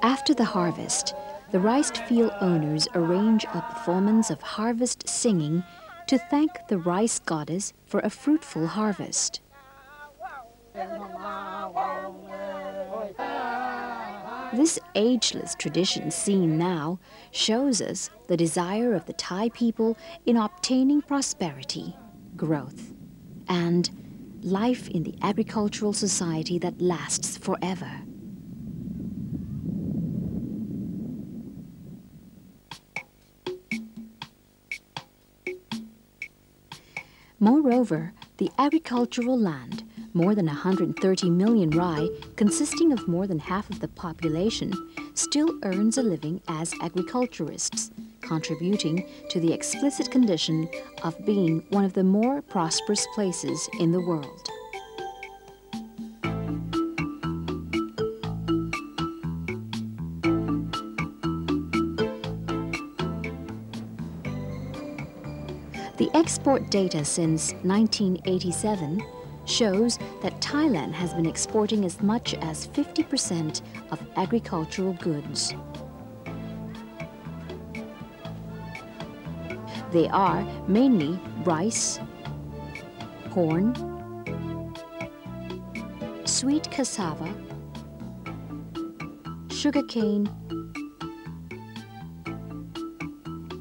After the harvest, the rice field owners arrange a performance of harvest singing to thank the rice goddess for a fruitful harvest. This ageless tradition seen now shows us the desire of the Thai people in obtaining prosperity, growth, and life in the agricultural society that lasts forever. Moreover, the agricultural land, more than 130 million Rai, consisting of more than half of the population, still earns a living as agriculturists, contributing to the explicit condition of being one of the more prosperous places in the world. The export data since 1987 shows that Thailand has been exporting as much as 50% of agricultural goods. They are mainly rice, corn, sweet cassava, sugarcane,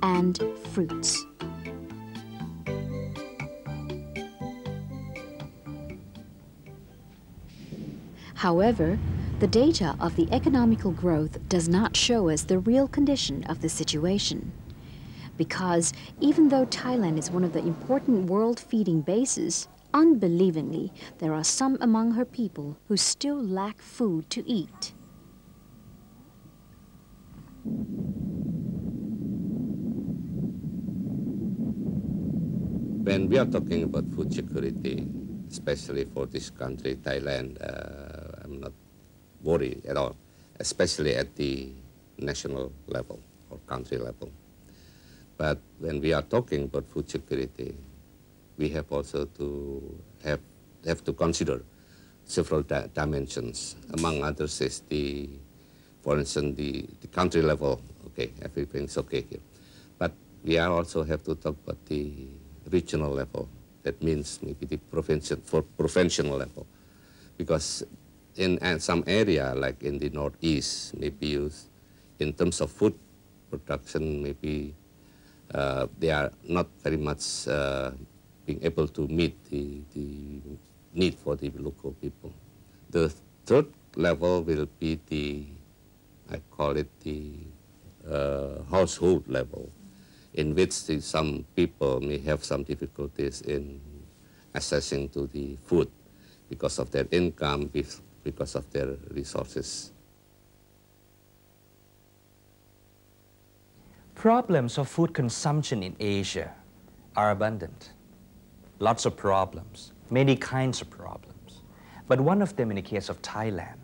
and fruits. However, the data of the economical growth does not show us the real condition of the situation. Because even though Thailand is one of the important world feeding bases, unbelievingly, there are some among her people who still lack food to eat. When we are talking about food security, especially for this country, Thailand, I'm not worried at all, especially at the national level or country level. But when we are talking about food security, we have also to have to consider several dimensions. Among others is for instance, the country level. Okay, everything's okay here. But we also have to talk about the regional level. That means maybe the provincial level. Because in some area, like in the Northeast, maybe in terms of food production, maybe they are not very much being able to meet the need for the local people. The third level will be I call it the household level, in which some people may have some difficulties in accessing to the food because of their income, because of their resources. Problems of food consumption in Asia are abundant. Lots of problems, many kinds of problems. But one of them in the case of Thailand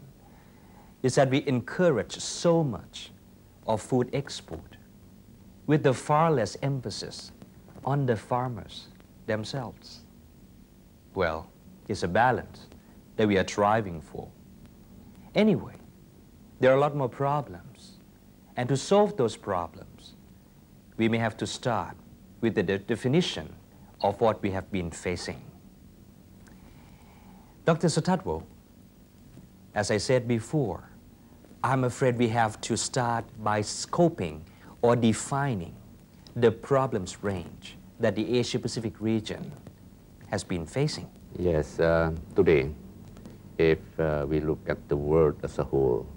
is that we encourage so much of food export with the far less emphasis on the farmers themselves. Well, it's a balance that we are striving for. Anyway, there are a lot more problems. And to solve those problems, we may have to start with the definition of what we have been facing. Dr. Sutatwo, as I said before, I'm afraid we have to start by scoping or defining the problems range that the Asia-Pacific region has been facing. Yes, today, if we look at the world as a whole,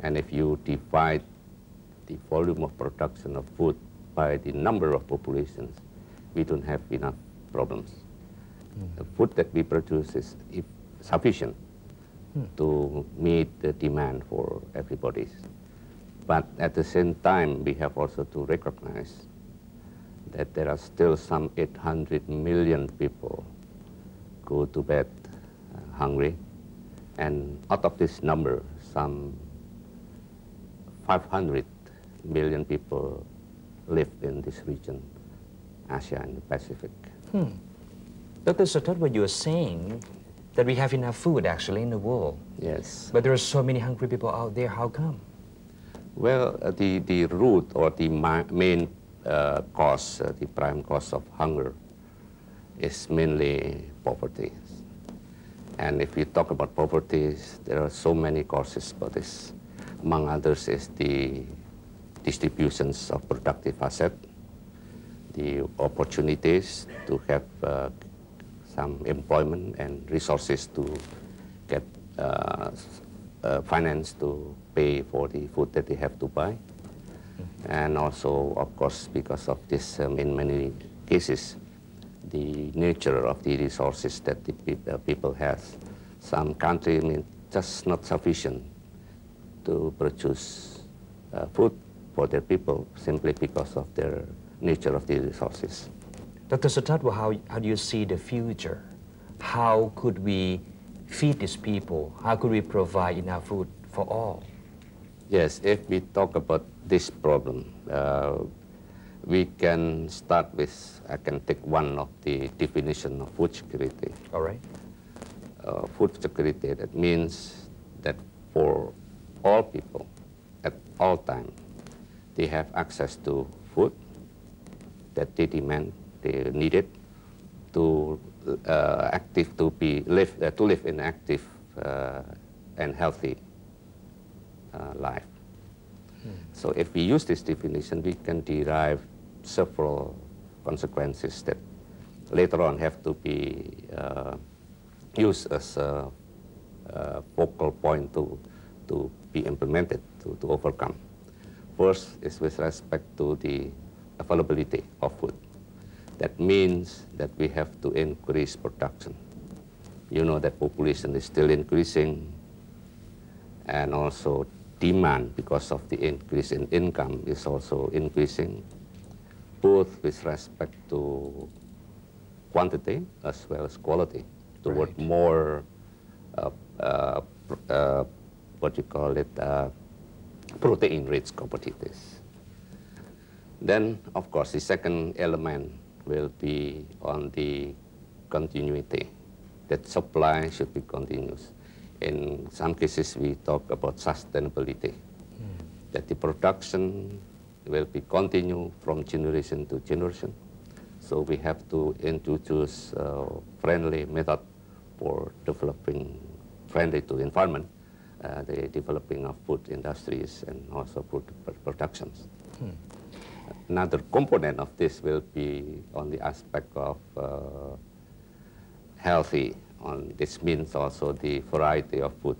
and if you divide the volume of production of food by the number of populations, we don't have enough problems. The food that we produce is sufficient to meet the demand for everybody. But at the same time, we have also to recognize that there are still some 800 million people go to bed hungry. And out of this number, some 500 million people live in this region, Asia and the Pacific. Dr. Sutatwo, you are saying that we have enough food actually in the world. Yes. But there are so many hungry people out there. How come? Well, the root or the main cause, the prime cause of hunger is mainly poverty. And if you talk about poverty, there are so many causes for this. Among others is the distributions of productive asset, the opportunities to have some employment and resources to get finance to pay for the food that they have to buy. And also, of course, because of this, in many cases, the nature of the resources that the people has. Some country just not sufficient to produce food for their people simply because of their nature of the resources. Dr. Sutatwo, how do you see the future? How could we feed these people? How could we provide enough food for all? Yes, if we talk about this problem, we can start with, I can take one of the definition of food security. All right. Food security, that means that for all people, at all time, they have access to food that they demand, they need it to live in active and healthy life. So if we use this definition, we can derive several consequences that later on have to be used as a focal point to be implemented, to overcome. First is with respect to the availability of food. That means that we have to increase production. You know that population is still increasing, and also demand because of the increase in income is also increasing, both with respect to quantity as well as quality, toward more, what you call it, protein-rich commodities. Then, of course, the second element will be on the continuity, that supply should be continuous. In some cases, we talk about sustainability, that the production will be continued from generation to generation. So we have to introduce friendly method for developing, friendly to environment, the developing of food industries and also food productions. Another component of this will be on the aspect of healthy. This means also the variety of food.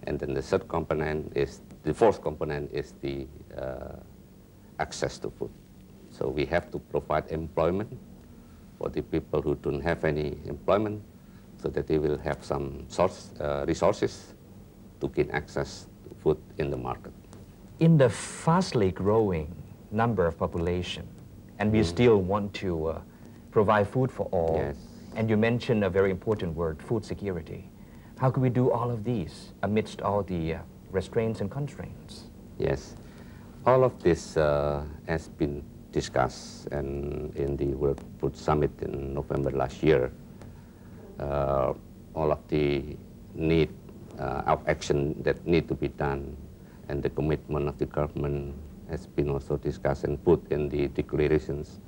And then the third component is, the fourth component is the access to food. So we have to provide employment for the people who don't have any employment, so that they will have some resources to gain access to food in the market. In the fastly growing number of population, and we still want to provide food for all, Yes. and you mentioned a very important word, food security. How can we do all of these amidst all the restraints and constraints? Yes, all of this has been discussed and in the World Food Summit in November last year. All of the need of action that need to be done and the commitment of the government has been also discussed and put in the declarations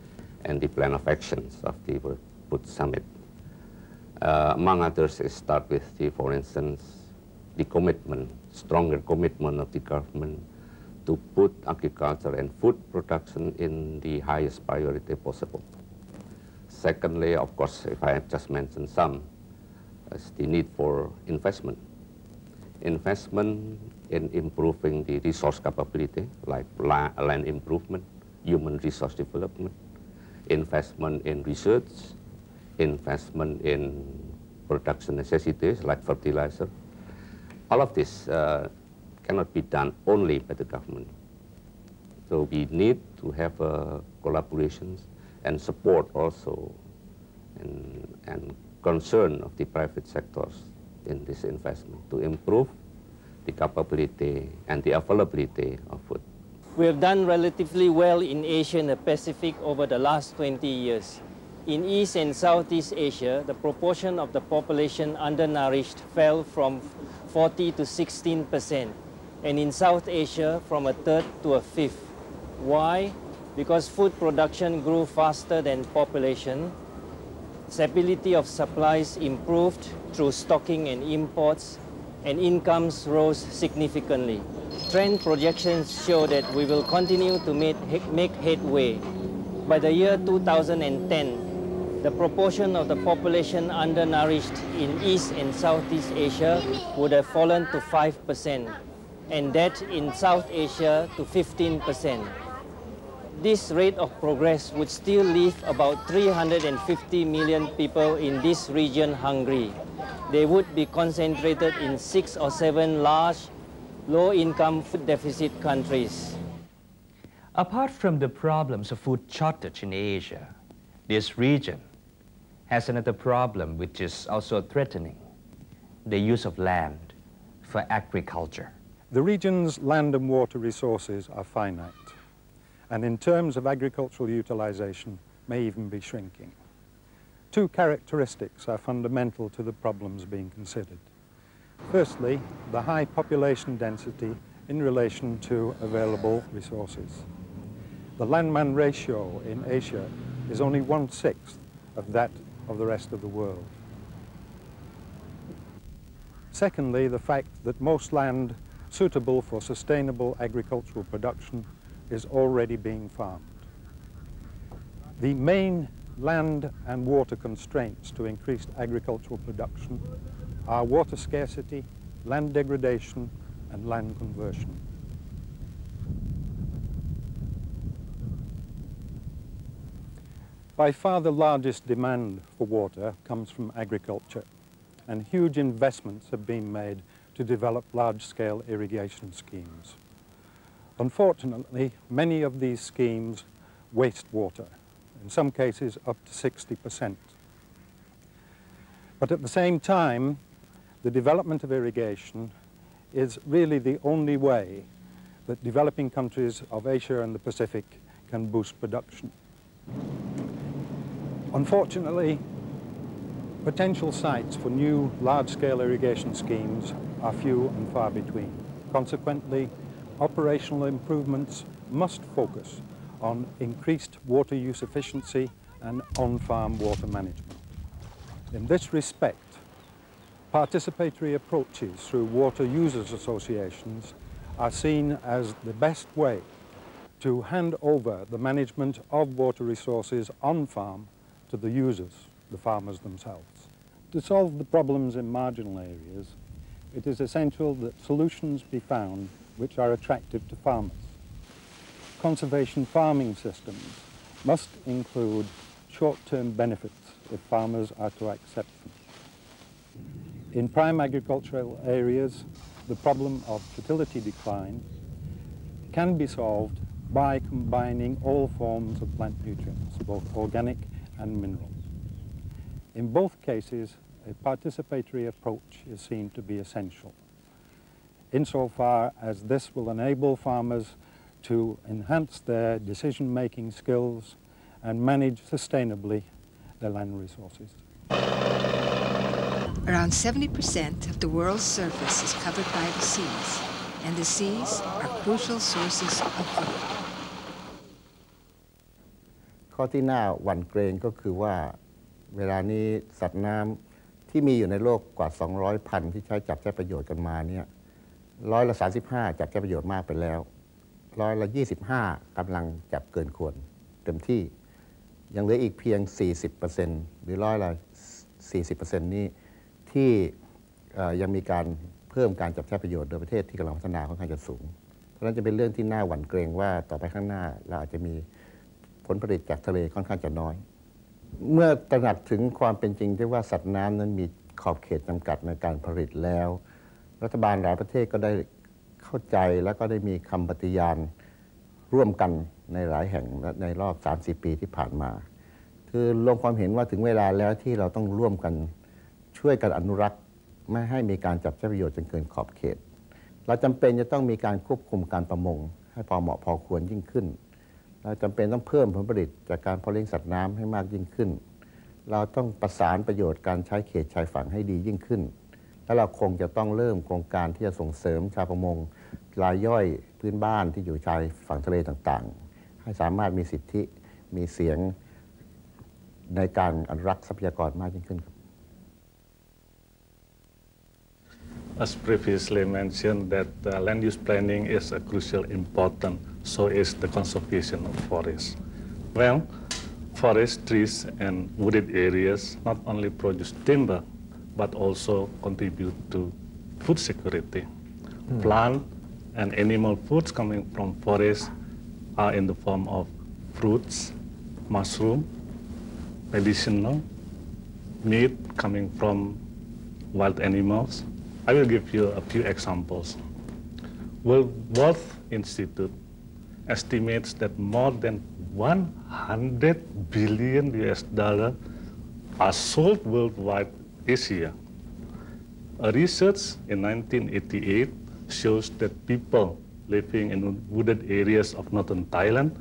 and the plan of actions of the World Food Summit. Among others, it starts with, for instance, the commitment, stronger commitment of the government to put agriculture and food production in the highest priority possible. Secondly, of course, if I have just mentioned some, is the need for investment. Investment in improving the resource capability, like land improvement, human resource development, investment in research, investment in production necessities like fertilizer. All of this cannot be done only by the government. So we need to have collaborations and support also and concern of the private sectors in this investment to improve the capability and the availability of food. We have done relatively well in Asia and the Pacific over the last 20 years. In East and Southeast Asia, the proportion of the population undernourished fell from 40 to 16%, and in South Asia from a third to a fifth. Why? Because food production grew faster than population, stability of supplies improved through stocking and imports, and incomes rose significantly. Trend projections show that we will continue to make headway. By the year 2010, the proportion of the population undernourished in East and Southeast Asia would have fallen to 5%, and that in South Asia to 15%. This rate of progress would still leave about 350 million people in this region hungry. They would be concentrated in 6 or 7 large, low-income food deficit countries. Apart from the problems of food shortage in Asia, this region has another problem which is also threatening, the use of land for agriculture. The region's land and water resources are finite, and in terms of agricultural utilization may even be shrinking. Two characteristics are fundamental to the problems being considered. Firstly, the high population density in relation to available resources. The land-man ratio in Asia is only 1/6 of that of the rest of the world. Secondly, the fact that most land suitable for sustainable agricultural production is already being farmed. The main land and water constraints to increased agricultural production are water scarcity, land degradation, and land conversion. By far the largest demand for water comes from agriculture, and huge investments have been made to develop large-scale irrigation schemes. Unfortunately, many of these schemes waste water, in some cases up to 60%. But at the same time, the development of irrigation is really the only way that developing countries of Asia and the Pacific can boost production. Unfortunately, potential sites for new large-scale irrigation schemes are few and far between. Consequently, operational improvements must focus on increased water use efficiency and on-farm water management. In this respect, participatory approaches through water users associations are seen as the best way to hand over the management of water resources on-farm to the users, the farmers themselves. To solve the problems in marginal areas, it is essential that solutions be found which are attractive to farmers. Conservation farming systems must include short-term benefits if farmers are to accept them. In prime agricultural areas, the problem of fertility decline can be solved by combining all forms of plant nutrients, both organic and mineral. In both cases, a participatory approach is seen to be essential, insofar as this will enable farmers to enhance their decision-making skills and manage sustainably their land resources. Around 70% of the world's surface is covered by the seas, and the seas are crucial sources of food. ข้อที่น่าหวั่นเกรงก็คือว่าเวลานี้สัตว์น้ำที่มีอยู่ในโลกกว่า 200 พันธุ์ที่จับใช้ประโยชน์กันมาเนี่ย35%จับใช้ประโยชน์มากไปแล้ว25%กำลังจับเกินควรเต็มที่ยังเหลืออีกเพียง 40% หรือ40% นี้ที่ยังมีการเพิ่มการจับใช้ประโยชน์โดยประเทศที่กำลังพัฒนาค่อนข้างจะสูงเพราะฉะนั้นจะเป็นเรื่องที่น่าหวั่นเกรงว่าต่อไปข้างหน้าเราอาจจะมีผลผลิตจากทะเลค่อนข้างจะน้อยเมื่อตระหนักถึงความเป็นจริงที่ว่าสัตว์น้ำนั้นมีขอบเขตจำกัดในการผลิตแล้วรัฐบาลหลายประเทศก็ได้เข้าใจแล้วก็ได้มีคำปฏิญาณร่วมกันในหลายแห่งในรอบ 3-4 ปีที่ผ่านมาคือลงความเห็นว่าถึงเวลาแล้วที่เราต้องร่วมกันช่วยกันอนุรักษ์ไม่ให้มีการจับใช้ประโยชน์จนเกินขอบเขตเราจำเป็นจะต้องมีการควบคุมการประมงให้พอเหมาะพอควรยิ่งขึ้นเราจำเป็นต้องเพิ่มผลผลิตจากการเพาะเลี้ยงสัตว์น้ำให้มากยิ่งขึ้นเราต้องประสานประโยชน์การใช้เขตชายฝั่งให้ดียิ่งขึ้นและเราคงจะต้องเริ่มโครงการที่จะส่งเสริมชาวประมงรายย่อยพื้นบ้านที่อยู่ชายฝั่งทะเลต่างๆให้สามารถมีสิทธิมีเสียงในการอนุรักษ์ทรัพยากรมากยิ่งขึ้นครับ As previously mentioned, that land use planning is a crucial important, so is the conservation of forests. Well, forest trees and wooded areas not only produce timber, but also contribute to food security. Plant and animal foods coming from forests are in the form of fruits, mushroom, medicinal, meat coming from wild animals. I will give you a few examples. World Health Institute estimates that more than $100 billion are sold worldwide each year. A research in 1988 shows that people living in wooded areas of northern Thailand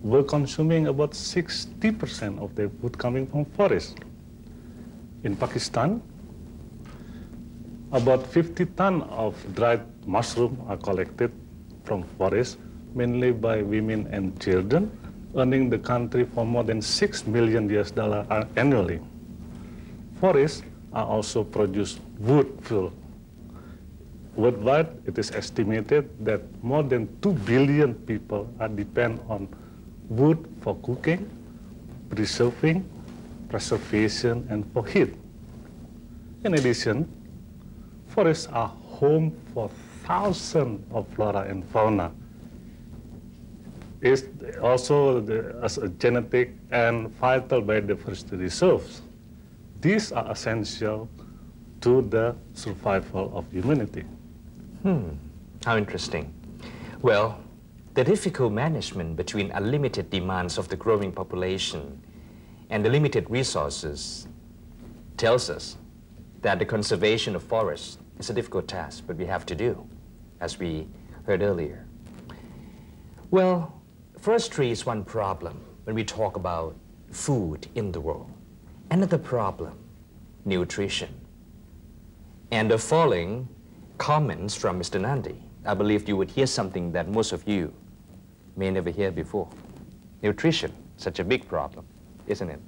were consuming about 60% of their food coming from forests. In Pakistan, about 50 tons of dried mushroom are collected from forests, mainly by women and children, earning the country for more than $6 million annually. Forests are also produce wood fuel. Worldwide, it is estimated that more than 2 billion people are depend on wood for cooking, preserving, preservation, and for heat. In addition, forests are home for thousands of flora and fauna. It's also as a genetic and vital biodiversity reserves. These are essential to the survival of humanity. How interesting. Well, the difficult management between unlimited demands of the growing population and the limited resources tells us that the conservation of forests is a difficult task, but we have to do, as we heard earlier. Well, forestry is one problem when we talk about food in the world. Another problem, nutrition. And the following comments from Mr. Nandi, I believe you would hear something that most of you may never hear before. Nutrition, such a big problem, isn't it?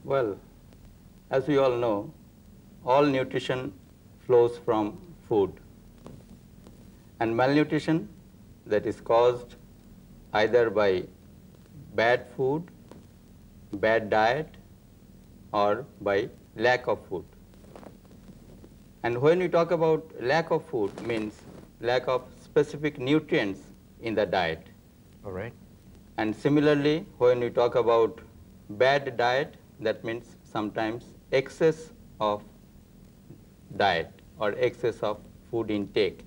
Well, as we all know, all nutrition flows from food. And malnutrition that is caused either by bad food, bad diet, or by lack of food. And when we talk about lack of food, means lack of specific nutrients in the diet. All right. And similarly, when we talk about bad diet, that means sometimes excess of diet or excess of food intake.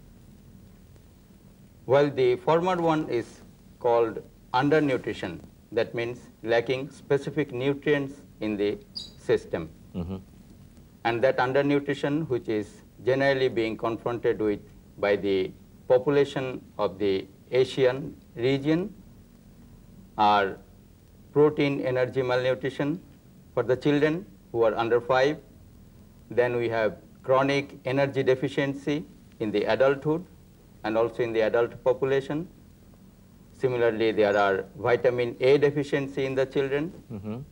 While the former one is called undernutrition, that means lacking specific nutrients in the system. And that undernutrition, which is generally being confronted with by the population of the Asian region, are protein energy malnutrition for the children who are under 5. Then we have chronic energy deficiency in the adulthood and also in the adult population. Similarly, there are vitamin A deficiency in the children.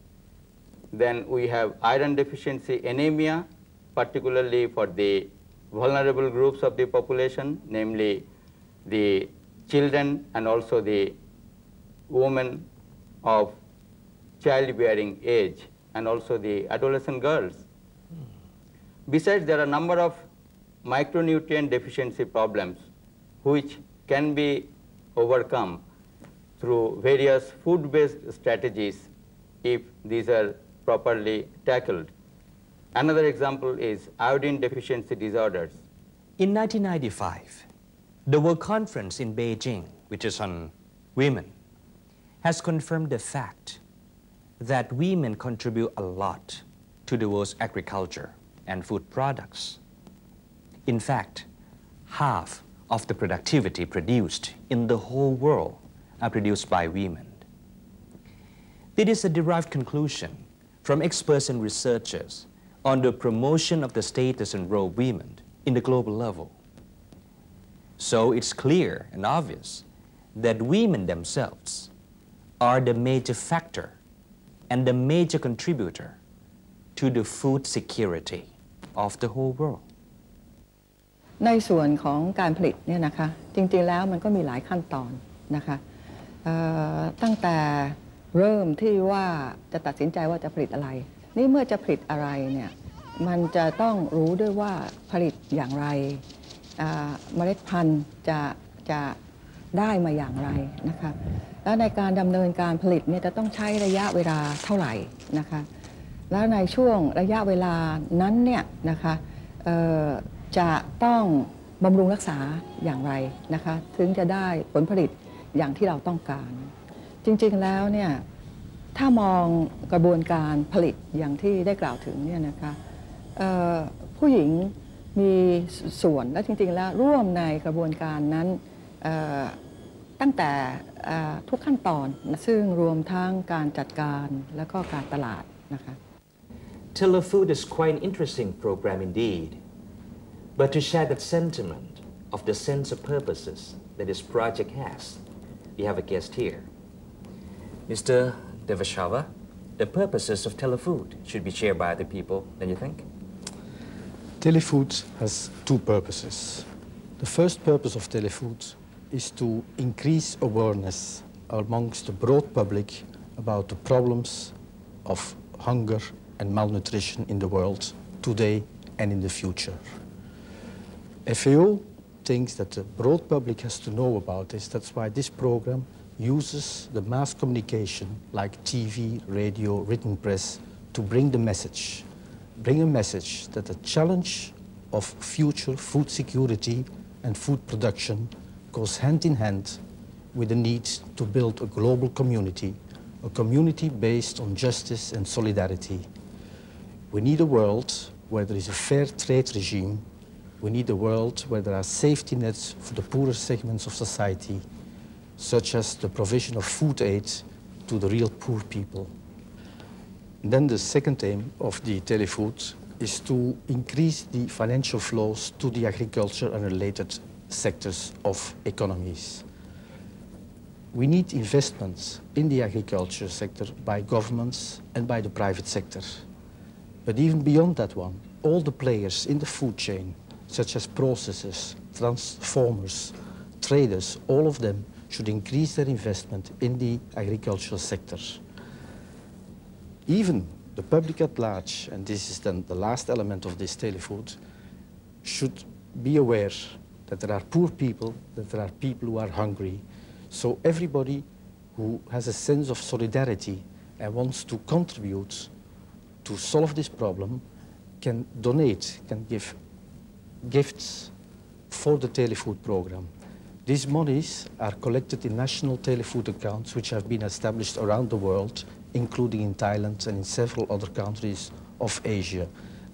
Then we have iron deficiency anemia, particularly for the vulnerable groups of the population, namely the children and also the women of childbearing age and also the adolescent girls. Besides, there are a number of micronutrient deficiency problems which can be overcome through various food-based strategies if these are properly tackled. Another example is iodine deficiency disorders. In 1995, the World Conference in Beijing, which is on women, has confirmed the fact that women contribute a lot to the world's agriculture and food products. In fact, half of the productivity produced in the whole world are produced by women. This is a derived conclusion from experts and researchers on the promotion of the status and role of women in the global level. So it's clear and obvious that women themselves are the major factor and the major contributor to the food security of the whole world. ในส่วนของการผลิตเนี่ยนะคะจริงๆแล้วมันก็มีหลายขั้นตอนนะคะตั้งแต่เริ่มที่ว่าจะตัดสินใจว่าจะผลิตอะไรนี่เมื่อจะผลิตอะไรเนี่ยมันจะต้องรู้ด้วยว่าผลิตอย่างไรเมล็ดพันธุ์จะได้มาอย่างไรนะคะแล้วในการดำเนินการผลิตเนี่ยจะต้องใช้ระยะเวลาเท่าไหร่นะคะแล้วในช่วงระยะเวลานั้นเนี่ยนะคะจะต้องบำรุงรักษาอย่างไรนะคะถึงจะได้ผลผลิตอย่างที่เราต้องการจริงๆแล้วเนี่ยถ้ามองกระบวนการผลิตอย่างที่ได้กล่าวถึงเนี่ยนะคะผู้หญิงมีส่วนและจริงๆแล้วร่วมในกระบวนการนั้นตั้งแต่ทุกขั้นตอนซึ่งรวมทั้งการจัดการและก็การตลาดนะคะ Telefood is quite an interesting program indeed, but to share that sentiment of the sense of purposes that this project has, we have a guest here. Mr. Devashava, the purposes of Telefood should be shared by other people, don't you think? Telefood has two purposes. The first purpose of Telefood is to increase awareness amongst the broad public about the problems of hunger and malnutrition in the world today and in the future. FAO thinks that the broad public has to know about this. That's why this program uses the mass communication like TV, radio, written press to bring the message. Bring a message that the challenge of future food security and food production goes hand in hand with the need to build a global community, a community based on justice and solidarity. We need a world where there is a fair trade regime. We need a world where there are safety nets for the poorer segments of society, such as the provision of food aid to the real poor people. And then the second aim of the Telefood is to increase the financial flows to the agriculture and related sectors of economies. We need investments in the agriculture sector by governments and by the private sector. But even beyond that one, all the players in the food chain, such as processors, transformers, traders, all of them should increase their investment in the agricultural sector. Even the public at large, and this is then the last element of this Telefood, should be aware that there are poor people, that there are people who are hungry. So everybody who has a sense of solidarity and wants to contribute to solve this problem can donate, can give gifts for the Telefood program. These monies are collected in national Telefood accounts which have been established around the world, including in Thailand and in several other countries of Asia.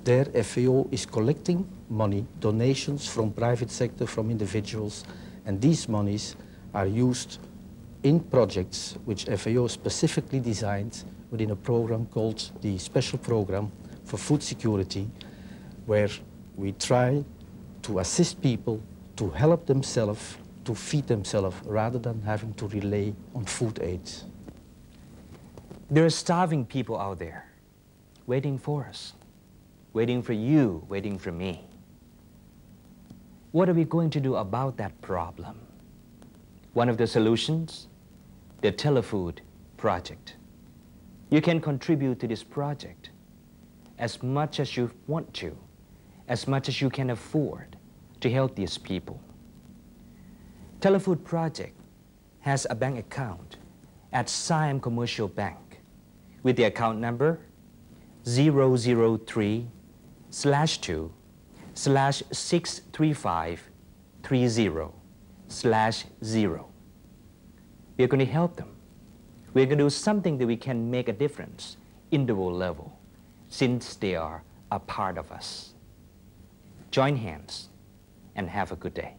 There, FAO is collecting money, donations from private sector, from individuals, and these monies are used in projects which FAO specifically designed within a program called the Special Program for Food Security, where we try to assist people to help themselves, to feed themselves, rather than having to rely on food aid. There are starving people out there waiting for us, waiting for you, waiting for me. What are we going to do about that problem? One of the solutions, the Telefood project. You can contribute to this project as much as you want to, as much as you can afford to help these people. Telefood project has a bank account at Siam Commercial Bank with the account number 003/2/63530/0. We're going to help them. We're going to do something that we can make a difference in the world level, since they are a part of us. Join hands and have a good day.